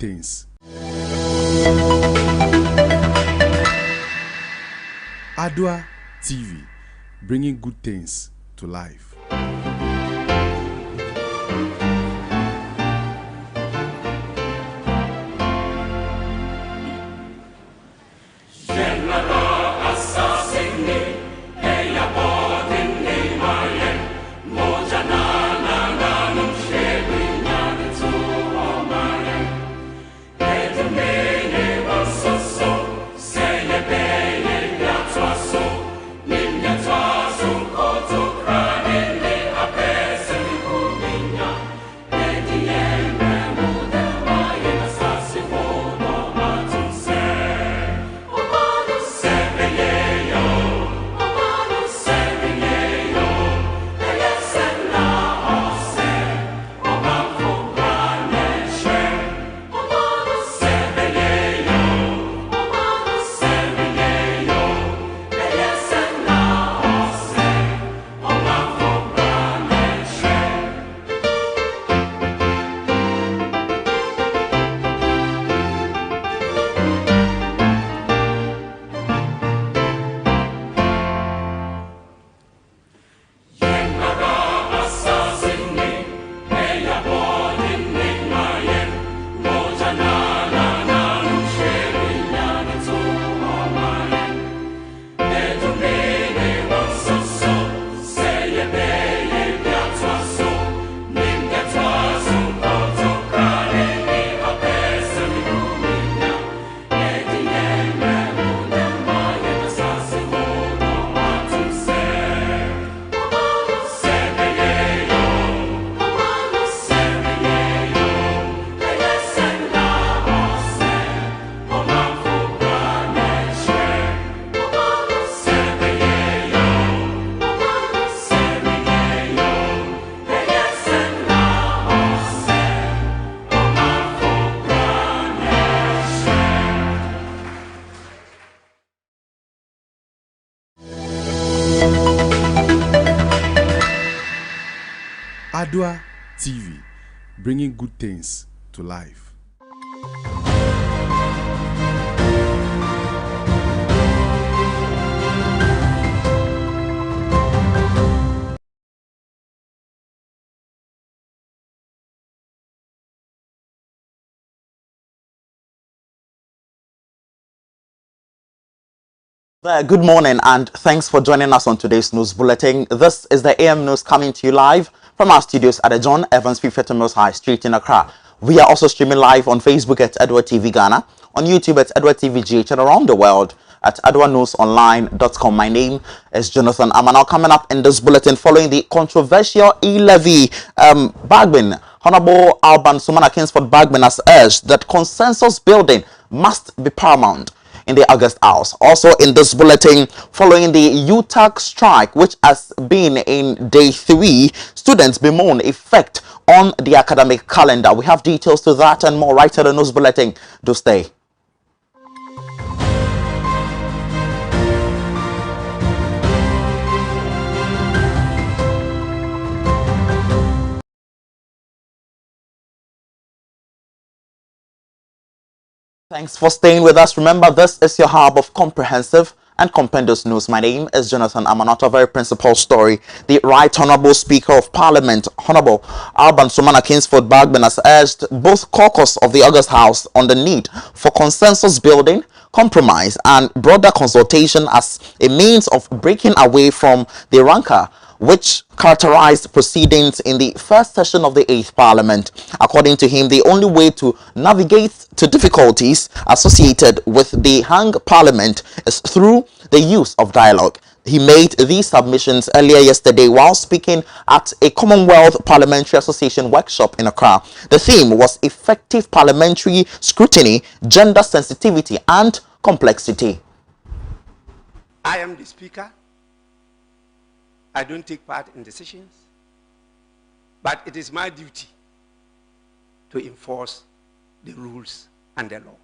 things. Armah TV, bringing good things to life. Armah TV, bringing good things to life. Good morning and thanks for joining us on today's news bulletin. This is the AM News coming to you live from our studios at the John Evans Fifth Mills High Street in Accra. We are also streaming live on Facebook at Edward TV Ghana, on YouTube at Edward TV GH, and around the world at edwardnewsonline.com. My name is Jonathan Armah. Now coming up in this bulletin, following the controversial e-levy bargain, Honorable Alban Sumana Kingsford Bagman has urged that consensus building must be paramount in the August House. Also in this bulletin, following the UTAG strike, which has been in day 3, students bemoan effect on the academic calendar. We have details to that and more right at the news bulletin. Do stay. Thanks for staying with us. Remember, this is your hub of comprehensive and compendious news. My name is Jonathan Armah. Not a very principal story. The Right Honorable Speaker of Parliament, Honorable Alban Sumana Kingsford Bagman, has urged both caucus of the August House on the need for consensus building, compromise, and broader consultation as a means of breaking away from the rancor which characterized proceedings in the first session of the 8th Parliament. According to him, the only way to navigate to difficulties associated with the hung Parliament is through the use of dialogue. He made these submissions earlier yesterday while speaking at a Commonwealth Parliamentary Association workshop in Accra. The theme was effective parliamentary scrutiny, gender sensitivity, and complexity. I am the Speaker. I don't take part in decisions, but it is my duty to enforce the rules and the law.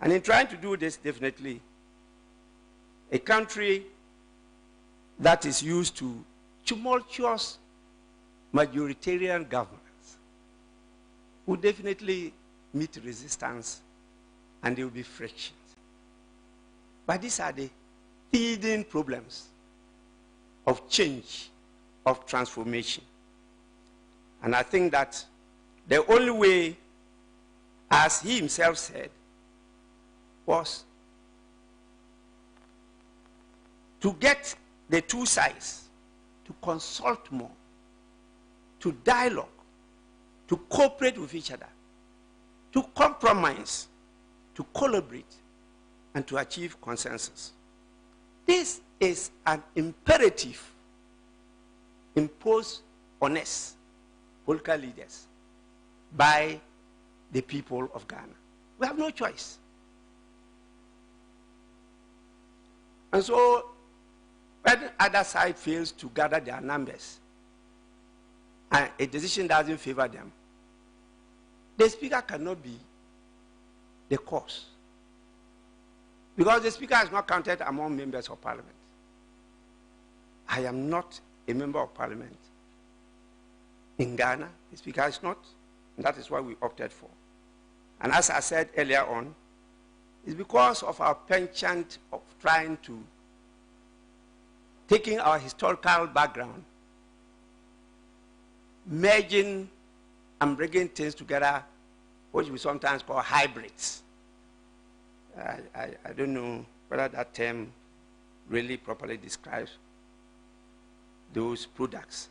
And in trying to do this, definitely, a country that is used to tumultuous majoritarian governments will definitely meet resistance and there will be frictions. But these are the feeding problems of change, of transformation. And I think that the only way, as he himself said, was to get the two sides to consult more, to dialogue, to cooperate with each other, to compromise, to collaborate, and to achieve consensus. This is an imperative imposed on us, political leaders, by the people of Ghana. We have no choice. And so, when the other side fails to gather their numbers, and a decision doesn't favor them, the speaker cannot be the cause. Because the speaker is not counted among members of parliament. I am not a member of parliament in Ghana. The speaker is not, and that is what we opted for. And as I said earlier on, it's because of our penchant of trying to taking our historical background, merging and bringing things together, which we sometimes call hybrids. I don't know whether that term really properly describes those products.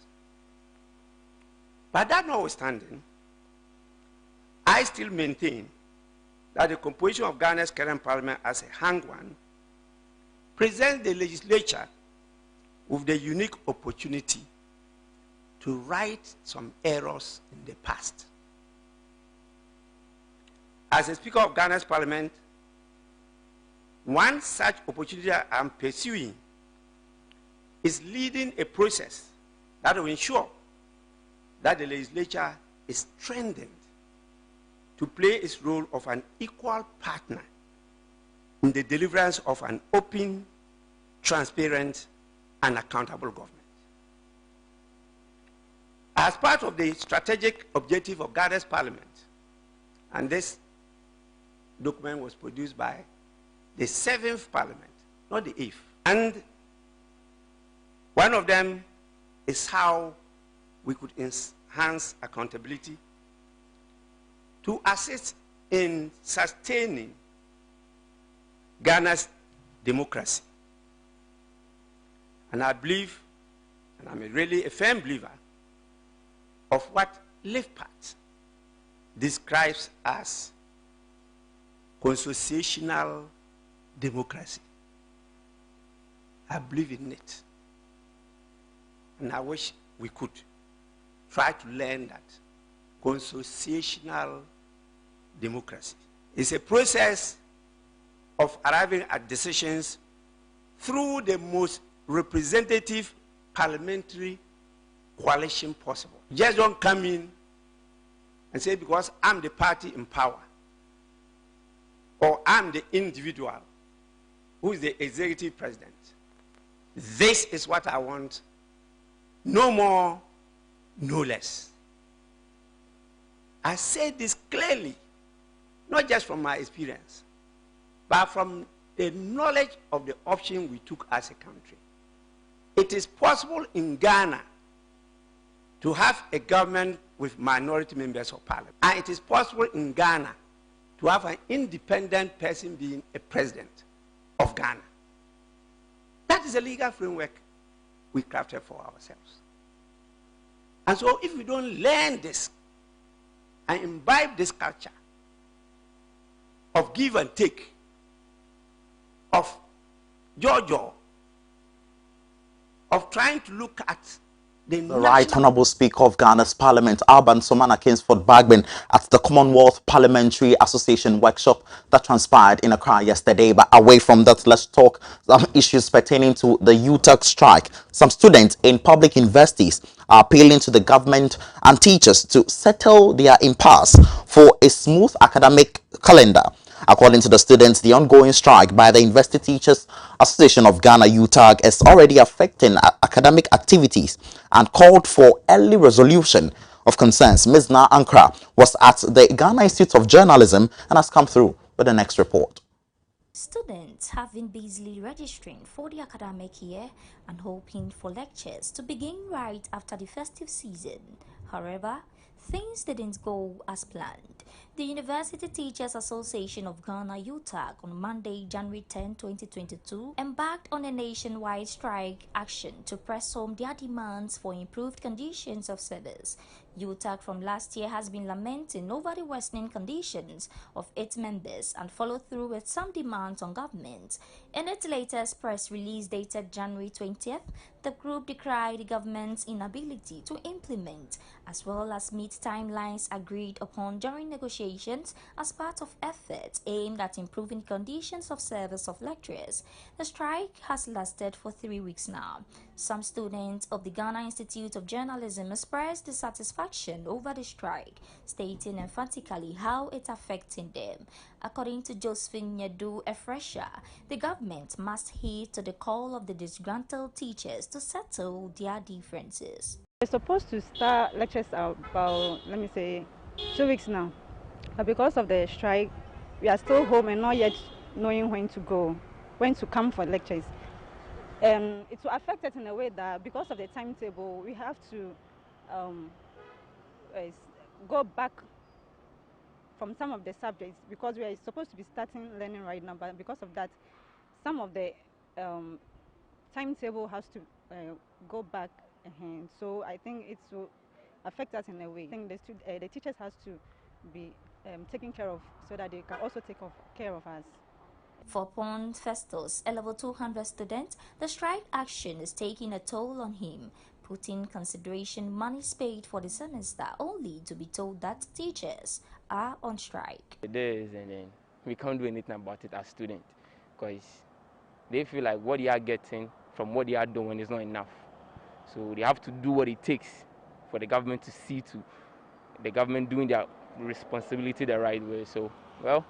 But that notwithstanding, I still maintain that the composition of Ghana's current parliament as a hang one presents the legislature with the unique opportunity to right some errors in the past. As a Speaker of Ghana's parliament, one such opportunity I am pursuing is leading a process that will ensure that the legislature is strengthened to play its role of an equal partner in the deliverance of an open, transparent, and accountable government. As part of the strategic objective of Ghana's parliament, and this document was produced by the 7th parliament, not the 8th. And one of them is how we could enhance accountability to assist in sustaining Ghana's democracy. And I believe, and I'm really a firm believer, of what Leifert describes as consociational democracy. I believe in it. And I wish we could try to learn that. Consociational democracy is a process of arriving at decisions through the most representative parliamentary coalition possible. Just don't come in and say, because I'm the party in power, or I'm the individual who is the executive president, this is what I want, no more, no less. I say this clearly, not just from my experience, but from the knowledge of the option we took as a country. It is possible in Ghana to have a government with minority members of parliament. And it is possible in Ghana to have an independent person being a president of Ghana. That is a legal framework we crafted for ourselves. And so if we don't learn this and imbibe this culture of give and take, of Jojo, of trying to look at the Right Honorable Speaker of Ghana's Parliament, Alban Somana Kingsford Bagban, at the Commonwealth Parliamentary Association workshop that transpired in Accra yesterday. But away from that, let's talk some issues pertaining to the UTAG strike. Some students in public universities are appealing to the government and teachers to settle their impasse for a smooth academic calendar. According to the students, the ongoing strike by the University Teachers Association of Ghana, UTAG, is already affecting academic activities and called for early resolution of concerns. Ms. Na Ankara was at the Ghana Institute of Journalism and has come through with the next report. Students have been busily registering for the academic year and hoping for lectures to begin right after the festive season. However, things didn't go as planned. The University Teachers Association of Ghana (UTAG) on Monday, January 10, 2022, embarked on a nationwide strike action to press home their demands for improved conditions of service. UTAG from last year has been lamenting over the worsening conditions of its members and followed through with some demands on government. In its latest press release dated January 20th, the group decried the government's inability to implement as well as meet timelines agreed upon during negotiations as part of efforts aimed at improving conditions of service of lecturers. The strike has lasted for 3 weeks now. Some students of the Ghana Institute of Journalism expressed dissatisfaction over the strike, stating emphatically how it's affecting them. According to Josephine Nyedu Efresha, the government must heed to the call of the disgruntled teachers to settle their differences. We're supposed to start lectures about, let me say, 2 weeks now. But because of the strike, we are still home and not yet knowing when to come for lectures. It will affect us in a way that because of the timetable, we have to go back from some of the subjects because we are supposed to be starting learning right now. But because of that, some of the timetable has to go back. So I think it will affect us in a way. I think the teachers has to be taken care of so that they can also take care of us. For Pond Festus, a level 200 student, the strike action is taking a toll on him, putting consideration monies paid for the semester only to be told that teachers are on strike. It is, and then we can't do anything about it as students because they feel like what they are getting from what they are doing is not enough. So they have to do what it takes for the government to see to the government doing their responsibility the right way. So, well,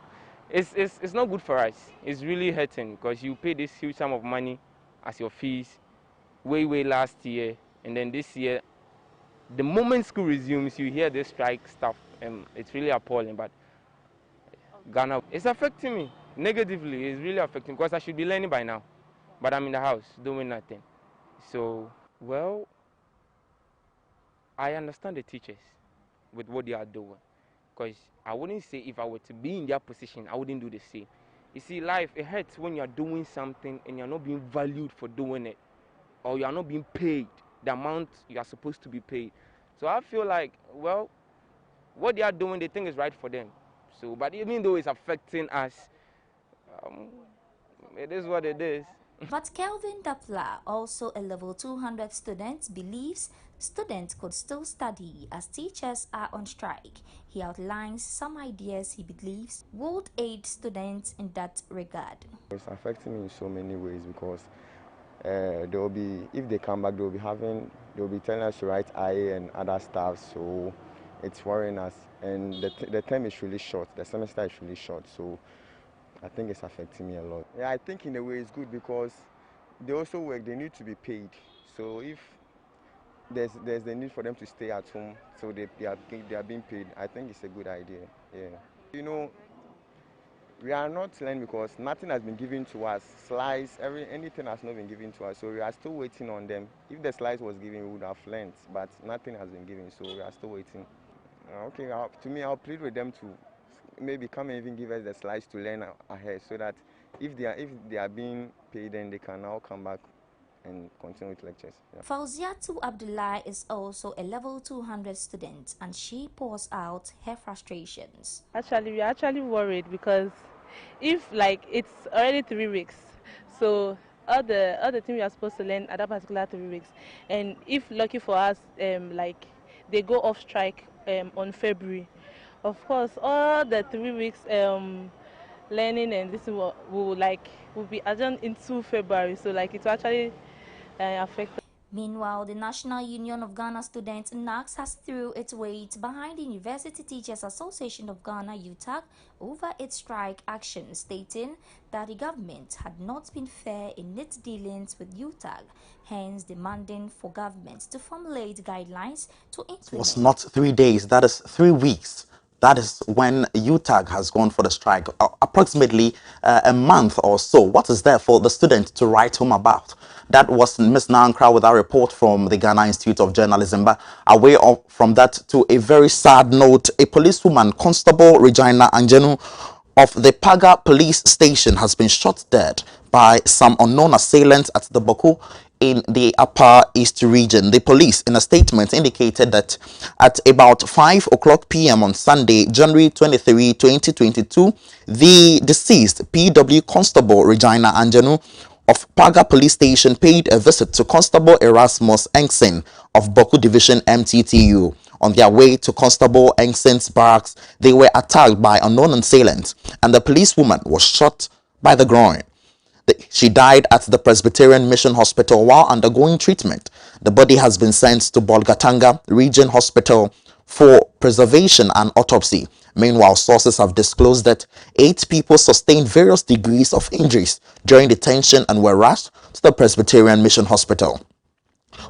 it's not good for us. It's really hurting because you pay this huge sum of money as your fees way last year, and then this year, the moment school resumes, you hear this strike stuff, and it's really appalling. But Ghana, it's affecting me negatively. It's really affecting because I should be learning by now, but I'm in the house doing nothing. So, well, I understand the teachers with what they are doing. Because I wouldn't say if I were to be in their position, I wouldn't do the same. You see, life, it hurts when you're doing something and you're not being valued for doing it. Or you're not being paid the amount you are supposed to be paid. So I feel like, well, what they are doing, they think is right for them. So, but even though it's affecting us, it is what it is. But Kelvin Dapla, also a level 200 student, believes students could still study as teachers are on strike. He outlines some ideas he believes would aid students in that regard. It's affecting me in so many ways because they will be, if they come back, they will be telling us to write IA and other stuff. So it's worrying us, and the term is really short. The semester is really short. So I think it's affecting me a lot. Yeah, I think in a way it's good because they also work, they need to be paid. So if there's the need for them to stay at home, so they are being paid, I think it's a good idea. Yeah. You know, we are not learning because nothing has been given to us. Slides, anything has not been given to us. So we are still waiting on them. If the slides was given, we would have learned, but nothing has been given, so we are still waiting. Okay, to me, I'll plead with them to maybe come and even give us the slides to learn ahead, so that if they are being paid, then they can now come back and continue with lectures. Yeah. Fauziatu Abdullah is also a level 200 student, and she pours out her frustrations. Actually, we're actually worried because if it's already 3 weeks, so all the things we are supposed to learn at that particular 3 weeks, and if lucky for us, they go off strike on February. Of course, all the 3 weeks learning and this will be adjourned into February. So it will actually affect. Meanwhile, the National Union of Ghana Students (NAX) has threw its weight behind the University Teachers Association of Ghana (UTAG) over its strike action, stating that the government had not been fair in its dealings with UTAG, hence demanding for government to formulate guidelines to implement. It was not 3 days, that is 3 weeks. That is when UTAG has gone for the strike, approximately a month or so. What is there for the student to write home about? That was Ms. Nankra with our report from the Ghana Institute of Journalism. But away from that to a very sad note, a policewoman, Constable Regina Anjanu of the Paga police station, has been shot dead by some unknown assailants at the Boku in the Upper East region. The police, in a statement, indicated that at about 5 o'clock p.m. on Sunday, January 23, 2022, the deceased PW Constable Regina Anjanu of Paga Police Station paid a visit to Constable Erasmus Engson of Boku Division MTTU. On their way to Constable Engson's barracks, they were attacked by unknown assailants, and the policewoman was shot by the groin. She died at the Presbyterian Mission Hospital while undergoing treatment. The body has been sent to Bolgatanga Region Hospital for preservation and autopsy. Meanwhile, sources have disclosed that 8 people sustained various degrees of injuries during detention and were rushed to the Presbyterian Mission Hospital.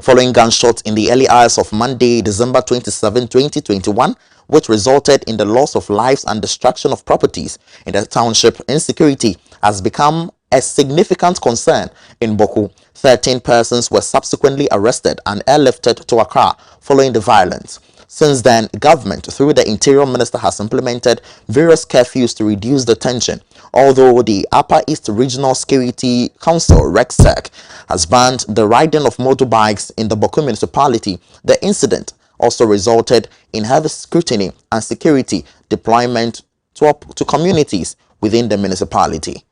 Following gunshots in the early hours of Monday, December 27, 2021, which resulted in the loss of lives and destruction of properties in the township, insecurity has become a significant concern in Boku. 13 persons were subsequently arrested and airlifted to Accra following the violence. Since then, government, through the Interior Minister, has implemented various curfews to reduce the tension. Although the Upper East Regional Security Council (RECSEC) has banned the riding of motorbikes in the Boku municipality, the incident also resulted in heavy scrutiny and security deployment to communities within the municipality.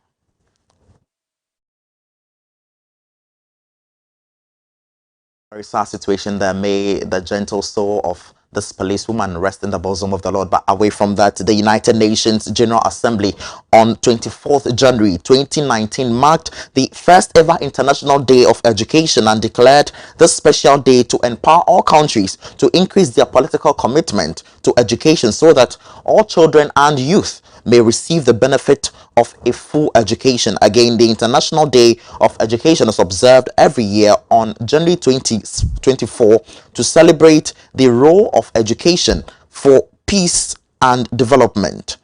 Very sad situation there. May the gentle soul of this policewoman rest in the bosom of the Lord. But away from that, the United Nations General Assembly on 24th January 2019 marked the first ever International Day of Education and declared this special day to empower all countries to increase their political commitment to education so that all children and youth may receive the benefit of a full education. Again, the International Day of Education is observed every year on January 2024 to celebrate the role of education for peace and development.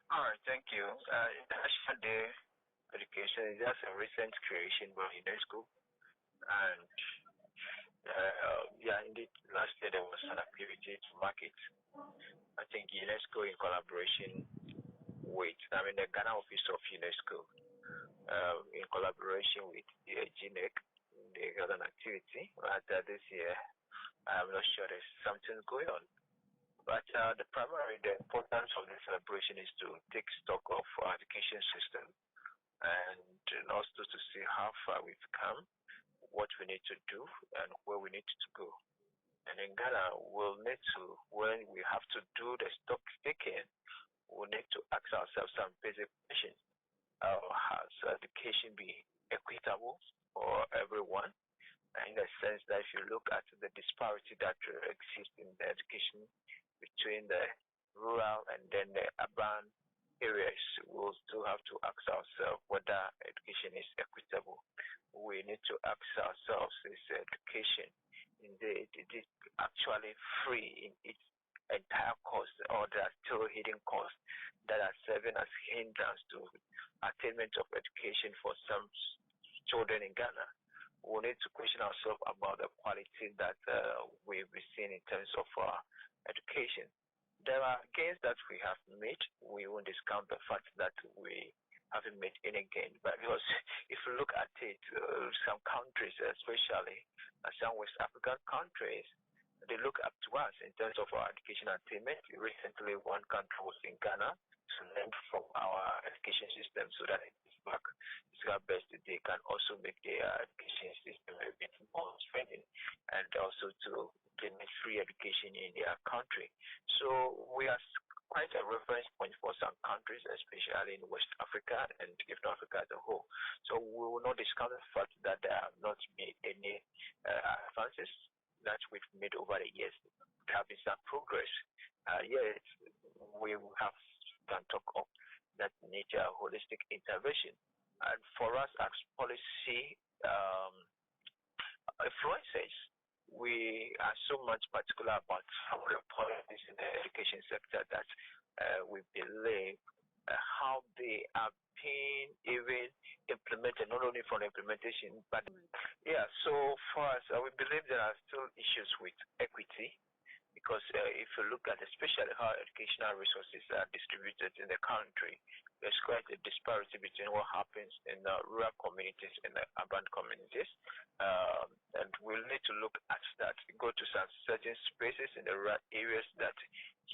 All right, thank you. International Day Education is just a recent creation by UNESCO, and yeah, indeed, last year there was an activity to mark it. I think UNESCO, in collaboration with, the Ghana office of UNESCO, in collaboration with the GNEC, they got an activity. But this year, I'm not sure there's something going on. But the importance of the celebration is to take stock of our education system and also to see how far we've come, what we need to do, and where we need to go. And in Ghana, when we have to do the stock taking, we need to ask ourselves some basic questions. Has education be equitable for everyone? In the sense that if you look at the disparity that exists in the education between the rural and then the urban areas, we'll still have to ask ourselves whether education is equitable. We need to ask ourselves, is education indeed it is actually free in its entire cost, or there are still hidden costs that are serving as hindrance to attainment of education for some children in Ghana? We need to question ourselves about the quality that we've been seeing in terms of education. There are gains that we have made. We won't discount the fact that we haven't made any gain. But because if you look at it, some countries, especially some West African countries, they look up to us in terms of our education attainment. Recently, one country was in Ghana to learn from our education system so that it is back to our best. They can also make their education system a bit more strengthened and also to implement free education in their country. So we are quite a reference point for some countries, especially in West Africa and even Africa as a whole. So we will not discount the fact that there have not been any advances that we've made over the years. There have been some progress. Yet we have can talk of that nature holistic intervention. And for us as policy influencers, we are so much particular about some of the policies in the education sector that we believe how they are being even implemented, not only for the implementation, but so for us, we believe there are still issues with equity. Because if you look at especially how educational resources are distributed in the country, there's quite a disparity between what happens in rural communities and the urban communities. And we'll need to look at that. Go to some certain spaces in the rural areas that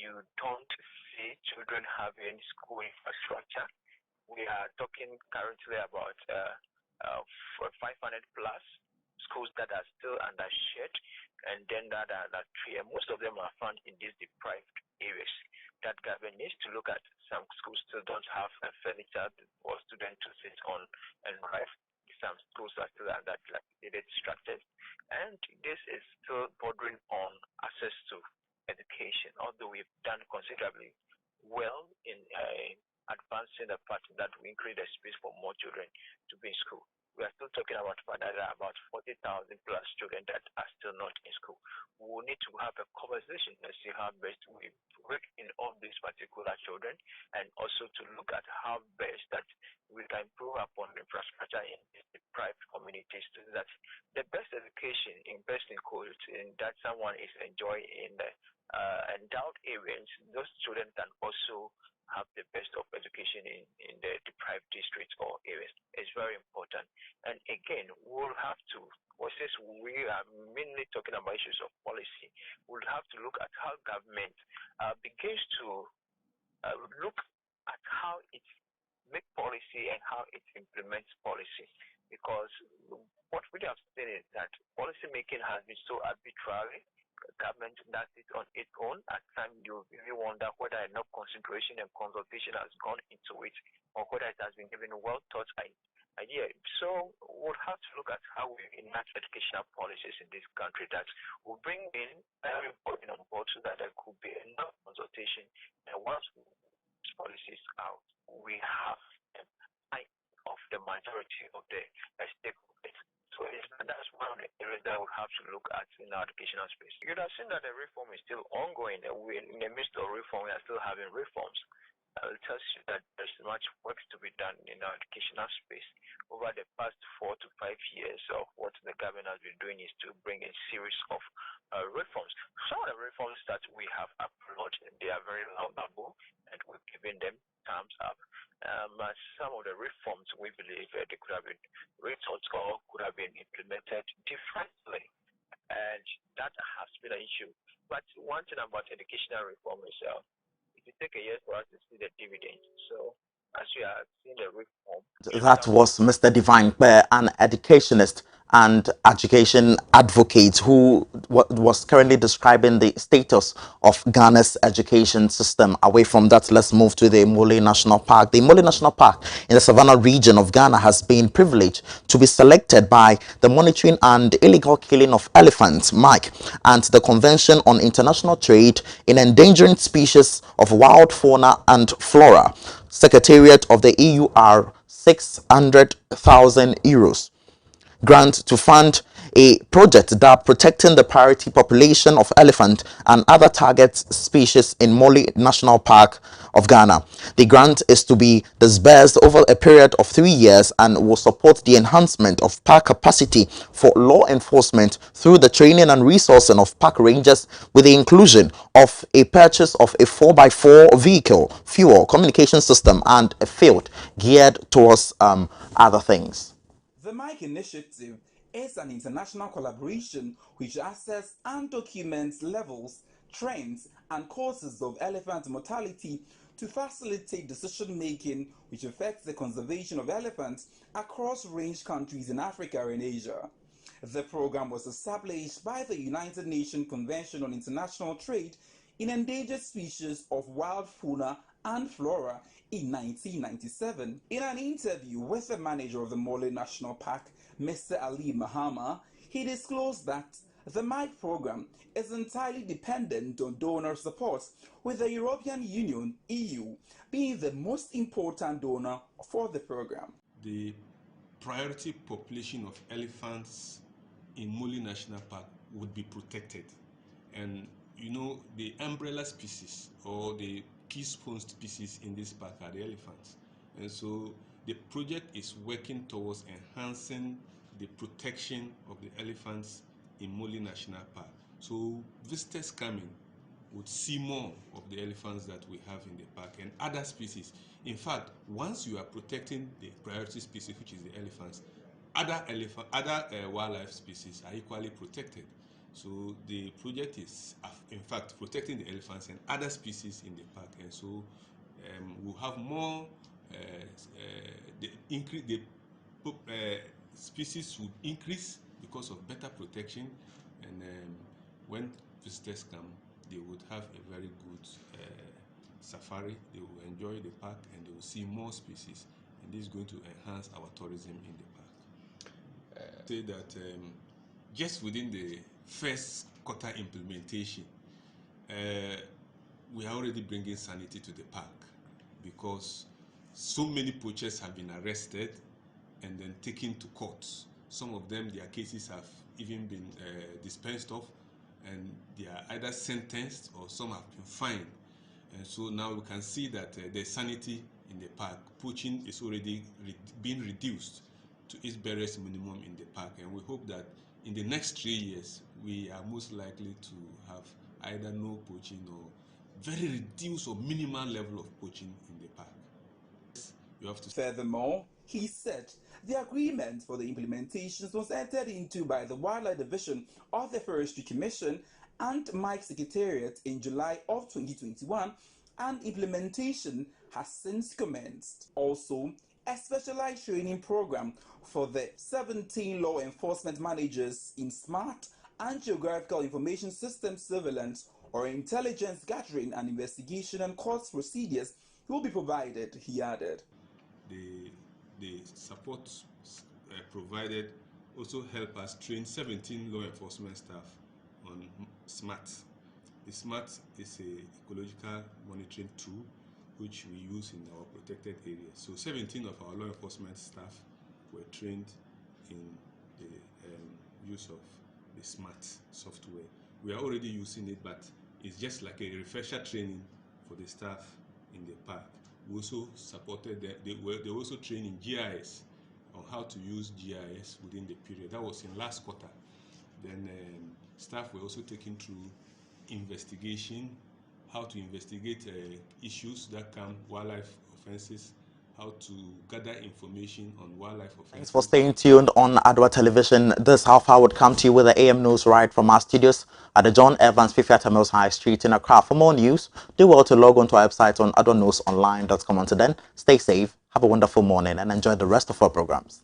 you don't see children having school infrastructure. We are talking currently about 500 plus schools that are still under shed, and then that are three. And most of them are found in these deprived areas. That government needs to look at. Some schools still don't have furniture for students to sit on and write. Some schools are still under distracted, and this is still bordering on access to education. Although we've done considerably well in advancing the part that we increase the space for more children to be in school. We are still talking about about 40,000 plus children that are still not in school. We will need to have a conversation and see how best we work in all these particular children, and also to look at how best that we can improve upon the infrastructure in deprived communities, so that the best education invest in schools and that someone is enjoying in the endowed areas, those children can also have the best of education in the deprived districts or areas. It's very important. And again, we'll have to, since we are mainly talking about issues of policy, we'll have to look at how government begins to look at how it makes policy and how it implements policy. Because what we have seen is that policy making has been so arbitrary. Government does it on its own. At times, you really wonder whether enough consideration and consultation has gone into it, or whether it has been given well thought idea. So we'll have to look at how we enact educational policies in this country that will bring in everybody on board, so that there could be enough consultation. And once these policies out, we have a sight of the majority of the stakeholders. So that's one of the areas that we have to look at in our educational space. You have seen that the reform is still ongoing. We're in the midst of reform. We are still having reforms. It tells you that there's much work to be done in our educational space. Over the past 4 to 5 years of what the government has been doing is to bring a series of reforms. Some of the reforms that we have applauded, they are very laudable, and we've given them thumbs up. But some of the reforms, we believe they could have been rethought or could have been implemented differently, and that has been an issue. But one thing about educational reform is it will take a year for us to see the dividends. So as you are seeing the reform, that was Mr. Divine, an educationist and education advocate who was currently describing the status of Ghana's education system. Away from that, let's move to the Mole National Park. The Mole National Park in the Savannah region of Ghana has been privileged to be selected by the Monitoring and Illegal Killing of Elephants, MIKE, and the Convention on International Trade in Endangered Species of Wild Fauna and Flora. Secretariat of the EUR 600,000 euros grant to fund a project that protecting the priority population of elephant and other target species in Mole National Park of Ghana. The grant is to be disbursed over a period of 3 years and will support the enhancement of park capacity for law enforcement through the training and resourcing of park rangers, with the inclusion of a purchase of a 4x4 vehicle, fuel, communication system, and a field geared towards other things. The MIKE initiative is an international collaboration which assesses and documents levels, trends, and causes of elephant mortality to facilitate decision-making which affects the conservation of elephants across range countries in Africa and Asia. The program was established by the United Nations Convention on International Trade in endangered species of wild fauna and flora in 1997. In an interview with the manager of the Mole National Park, Mr. Armah, he disclosed that the MIKE program is entirely dependent on donor support, with the European Union, EU, being the most important donor for the program. The priority population of elephants in Mole National Park would be protected. And you know, the umbrella species or the keystone species in this park are the elephants. And so the project is working towards enhancing the protection of the elephants in Mole National Park. So visitors coming would see more of the elephants that we have in the park and other species. In fact, once you are protecting the priority species, which is the elephants, other wildlife species are equally protected. So the project is, in fact, protecting the elephants and other species in the park, and so we'll have more. The species will increase because of better protection, and when visitors come, they would have a very good safari. They will enjoy the park and they will see more species, and this is going to enhance our tourism in the park. Say that just within the first quarter implementation, we are already bringing sanity to the park, because so many poachers have been arrested and then taken to court. Some of them, their cases have even been dispensed of, and they are either sentenced or some have been fined. And so now we can see that there's sanity in the park. Poaching is already being reduced to its barest minimum in the park, and we hope that in the next 3 years we are most likely to have either no poaching or very reduced or minimal level of poaching in the park. You have to. Furthermore, he said the agreement for the implementations was entered into by the Wildlife Division of the Forestry Commission and MIKE Secretariat in July of 2021, and implementation has since commenced. Also, a specialized training program for the 17 law enforcement managers in SMART and Geographical Information System surveillance or intelligence gathering and investigation and court procedures will be provided, he added. The support provided also help us train 17 law enforcement staff on SMART. The SMART is a ecological monitoring tool which we use in our protected areas. So 17 of our law enforcement staff were trained in the use of the SMART software. We are already using it, but it's just like a refresher training for the staff in the park. We also supported them. They were also trained in GIS, on how to use GIS within the period. That was in last quarter. Then staff were also taken through investigation, how to investigate issues that come, wildlife offenses, how to gather information on wildlife offenses. Thanks for staying tuned on Adwa Television. This how far would come to you with the AM News right from our studios at the John Evans Fifiata Mills High Street in Accra. For more news, do well to log on to our website on adwanewsonline.com. Until then, stay safe, have a wonderful morning, and enjoy the rest of our programs.